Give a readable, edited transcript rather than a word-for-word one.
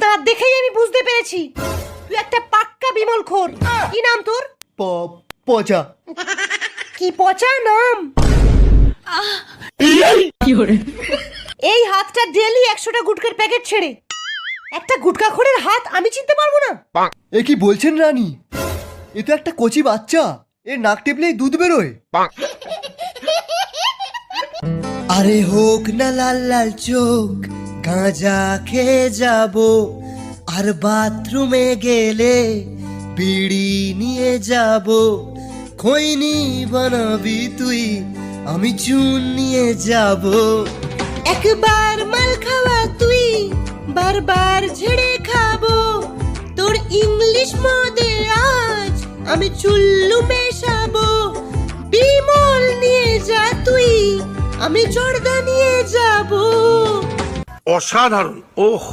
দাঁত দেখেই আমি বুঝতে পেরেছি তুই একটা পাক্কা বিমলখোর। কি নাম তোর? পচা। কি পচা নাম! এই হাতটা ডেলি 100টা গুটকার প্যাকেট ছেড়ে, একটা গুটকাখোরের হাত আমি চিনতে পারবো না? এ কি বলছেন রানী? এ তো একটা কচি বাচ্চা, এর নাক টেপলেই দুধ বেরোয়। আরে হোক না লাল লাল চোখ, গাঁজা খেয়ে যাব, আর বাথরুমে গেলে বিড়ি নিয়ে যাব। খৈনি বানাবি তুই, আমি চুন নিয়ে যাব। একবার মাল খাওয়া তুই, বারবার ঝেড়ে খাবো। তোর ইংলিশ মদে আজ আমি চুল্লু মেশাবো। বিমল নিয়ে যা তুই, আমি জর্দা নিয়ে যাব। অসাধারণ। ওহ